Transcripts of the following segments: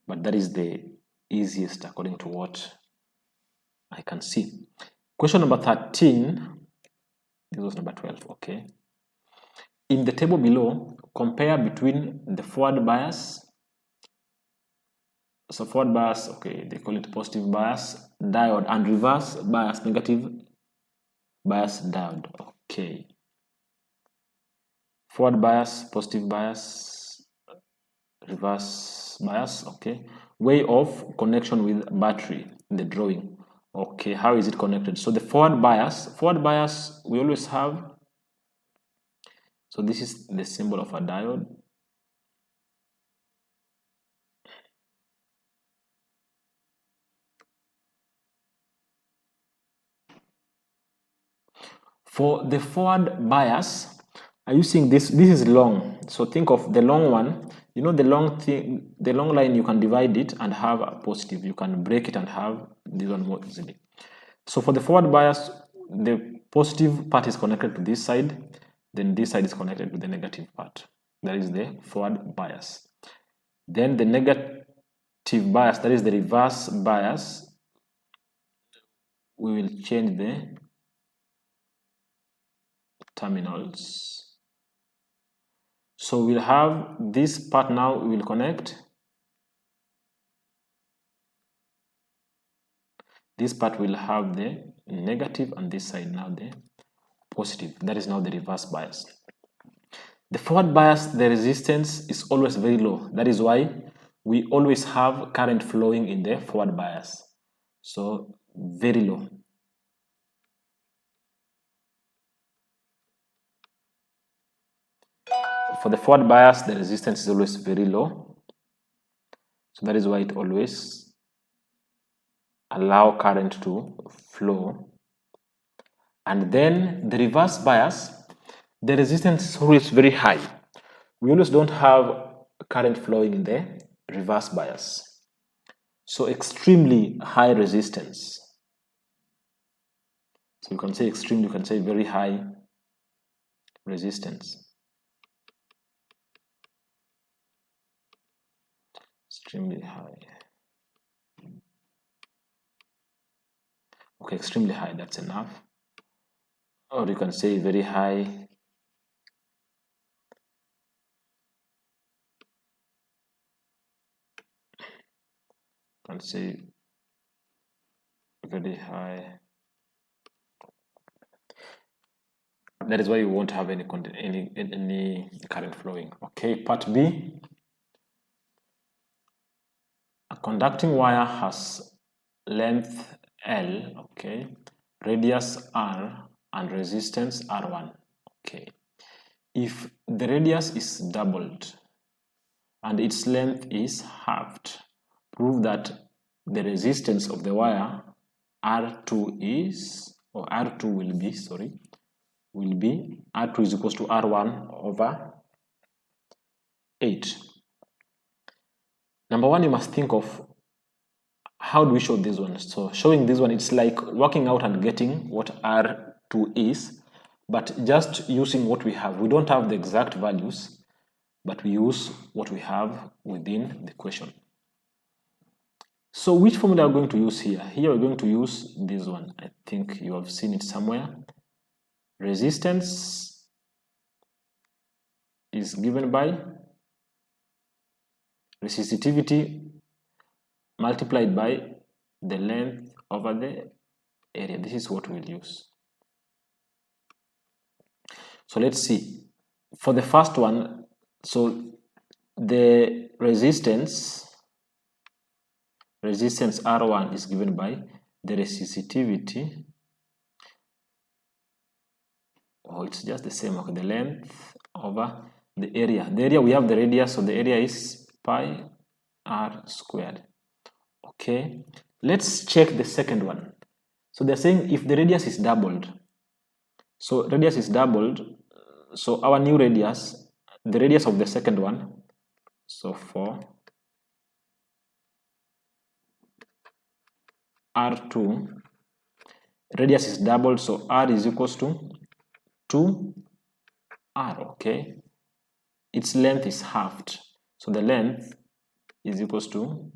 but that is the easiest according to what I can see. Question number 13, this was number 12, okay. In the table below, compare between the forward bias, so forward bias, okay, they call it positive bias diode, and reverse bias, negative bias diode, okay. Forward bias, positive bias, reverse bias, okay. Way of connection with battery in the drawing. Okay, how is it connected? So the forward bias we always have, so this is the symbol of a diode. For the forward bias, are you seeing this? This is long. So think of the long one. You know the long thing, the long line, you can divide it and have a positive. You can break it and have this one more easily. So for the forward bias, the positive part is connected to this side, then this side is connected to the negative part. That is the forward bias. Then the negative bias, that is the reverse bias, we will change the terminals. So we'll have this part now, we will connect. This part will have the negative, and this side now the positive. That is now the reverse bias. The forward bias, the resistance is always very low. That is why we always have current flowing in the forward bias. So very low. For the forward bias, the resistance is always very low. So that is why it always allow current to flow. And then the reverse bias, the resistance is always very high. We always don't have current flowing in the reverse bias. So extremely high resistance. So you can say extreme, you can say very high resistance. Extremely high. Okay, extremely high, that's enough. Or you can say very high. You can say very high. That is why you won't have any current flowing. Okay, part B. A conducting wire has length L, okay, radius R, and resistance R1. Okay. If the radius is doubled and its length is halved, prove that the resistance of the wire R2 is, or R2 will be, R2 is equals to R1 over 8. Number one, you must think of how do we show this one. So showing this one, it's like working out and getting what R2 is, but just using what we have. We don't have the exact values, but we use what we have within the question. So which formula are we going to use here? Here we're going to use this one. I think you have seen it somewhere. Resistance is given by resistivity multiplied by the length over the area. This is what we'll use. So let's see. For the first one, so the resistance R1 is given by the resistivity. Oh, it's just the same. Okay, the length over the area. The area, we have the radius, so the area is pi r squared. Okay, let's check the second one. So they're saying if the radius is doubled, so radius is doubled, so our new radius, the radius of the second one, so for R2, radius is doubled, so R is equals to 2R, okay? Its length is halved, so the length is equals to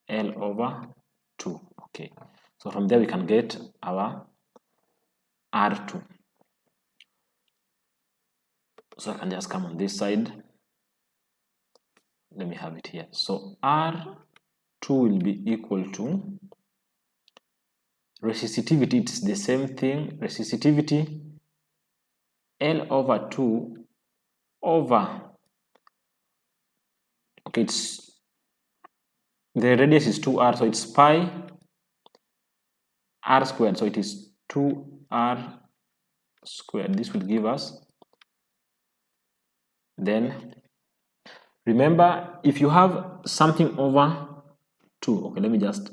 L over 2. Okay, so from there we can get our R2. So I can just come on this side. Let me have it here. So R2 will be equal to resistivity. It's the same thing. Resistivity L over 2 over, okay, it's the radius is 2r, so it's pi r squared, so it is 2r squared. This will give us, then remember, if you have something over 2, okay, let me just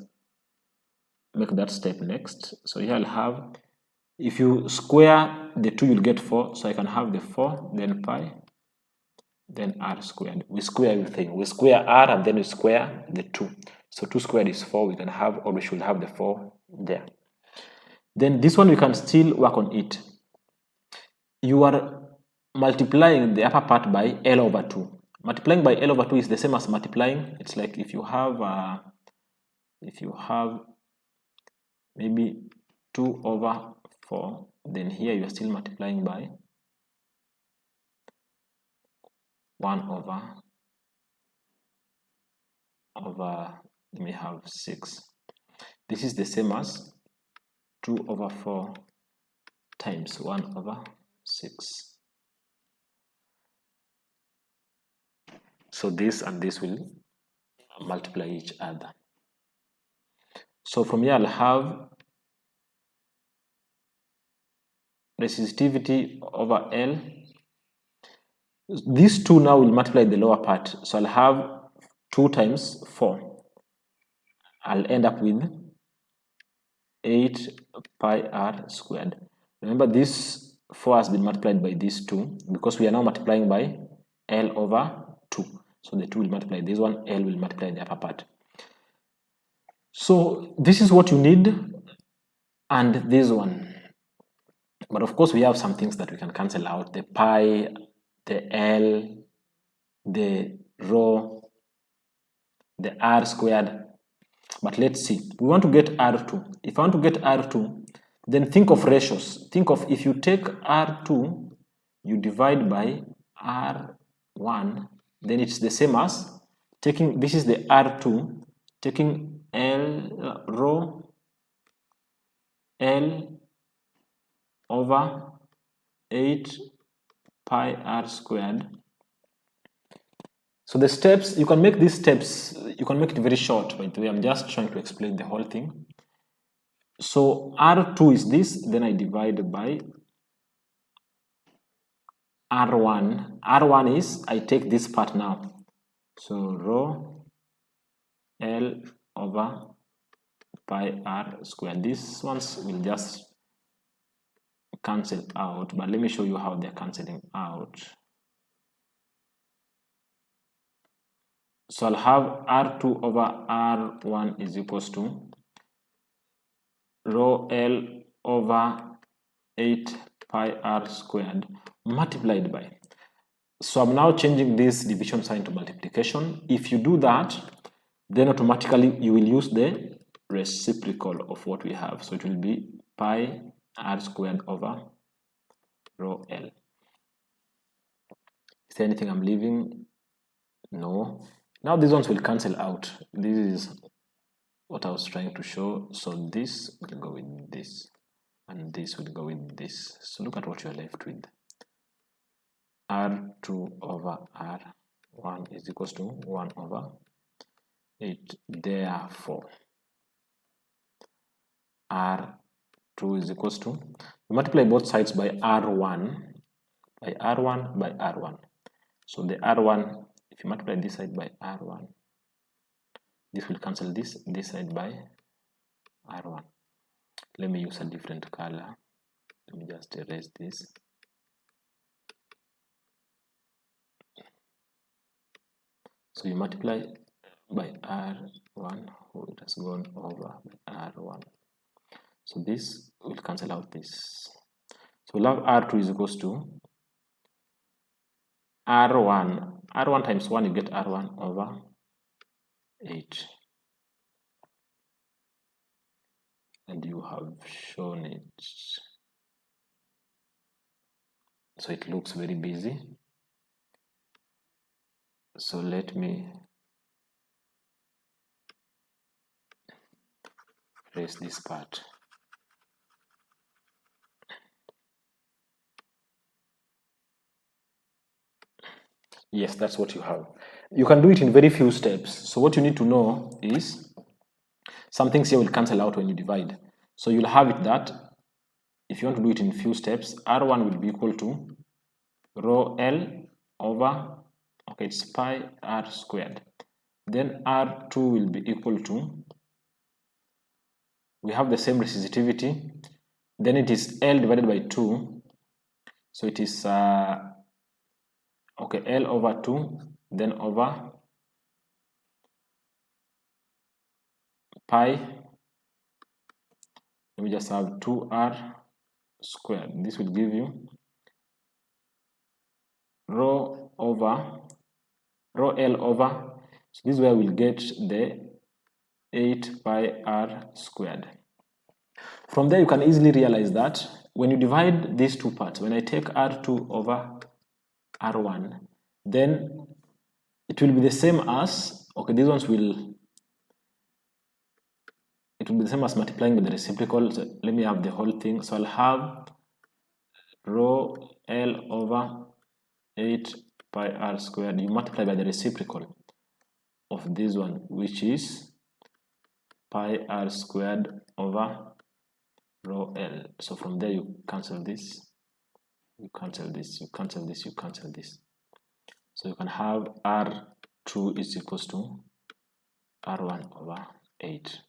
make that step next. So here I'll have, if you square the 2, you'll get 4, so I can have the 4, then pi, then r squared. We square everything. We square r and then we square the 2. So 2 squared is 4. We can have, or we should have the 4 there. Then this one we can still work on it. You are multiplying the upper part by L over 2. Multiplying by L over 2 is the same as multiplying. It's like if you have maybe 2 over 4, then here you are still multiplying by 1 over let me have 6. This is the same as 2 over 4 times 1 over 6. So this and this will multiply each other. So from here I'll have resistivity over L. These two now will multiply the lower part. So I'll have 2 times 4. I'll end up with 8 pi r squared. Remember, this 4 has been multiplied by these 2 because we are now multiplying by L over 2. So the 2 will multiply this one, L will multiply the upper part. So this is what you need, and this one. But of course, we have some things that we can cancel out: the pi, the L, the rho, the r squared. But let's see. We want to get R2. If I want to get R2, then think of ratios. Think of, if you take R2, you divide by R1, then it's the same as taking, this is the R2, taking L rho L over 8 pi r squared. So the steps, you can make these steps, you can make it very short, by the way. I'm just trying to explain the whole thing. So R2 is this, then I divide by R1. R1 is, I take this part now. So rho L over pi r squared. These ones will just cancel out, but let me show you how they're canceling out. So I'll have R2 over R1 is equals to rho L over 8 pi r squared multiplied by. So I'm now changing this division sign to multiplication. If you do that, then automatically you will use the reciprocal of what we have. So it will be pi r squared over rho L. Is there anything I'm leaving? No. Now these ones will cancel out. This is what I was trying to show. So this will go with this, and this will go with this. So look at what you're left with. R2 over R1 is equals to 1 over 8. Therefore, R2 is equals to, we multiply both sides by R1, by R1, by R1. So the R1, if you multiply this side by R1, this will cancel this side by R1. Let me use a different color. Let me just erase this. So you multiply by R1, it has gone over by R1. So this will cancel out this. So we'll have R2 is equals to R1. R1 times 1, you get R1 over 8. And you have shown it. So it looks very busy. So let me press this part. Yes, that's what you have. You can do it in very few steps. So what you need to know is some things here will cancel out when you divide. So you'll have it that if you want to do it in few steps, R1 will be equal to rho L over, okay, it's pi R squared. Then R2 will be equal to, we have the same resistivity, then it is L divided by 2. So it is, okay, L over 2, then over pi, let me just have 2R squared. This will give you rho L over, so this is where we'll get the 8 pi R squared. From there, you can easily realize that when you divide these two parts, when I take R2 over R1, then it will be the same as, okay, these ones will, it will be the same as multiplying with the reciprocal. So let me have the whole thing. So I'll have rho L over 8 pi R squared. You multiply by the reciprocal of this one, which is pi R squared over rho L. So from there you cancel this, you cancel this, you cancel this, you cancel this. So you can have R2 is equals to R1 over 8.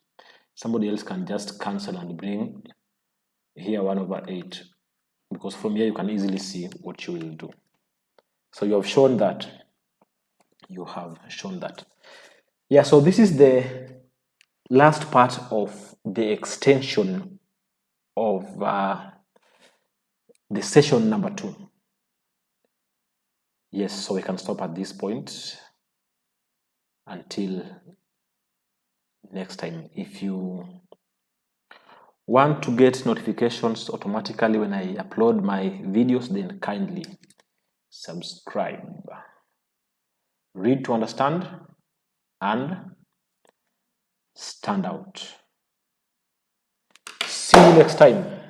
Somebody else can just cancel and bring here 1 over 8, because from here you can easily see what you will do. So you have shown that. You have shown that. Yeah, so this is the last part of the extension of the session number 2. Yes, so we can stop at this point until next time. If you want to get notifications automatically when I upload my videos, then kindly subscribe. Read to understand and stand out. See you next time.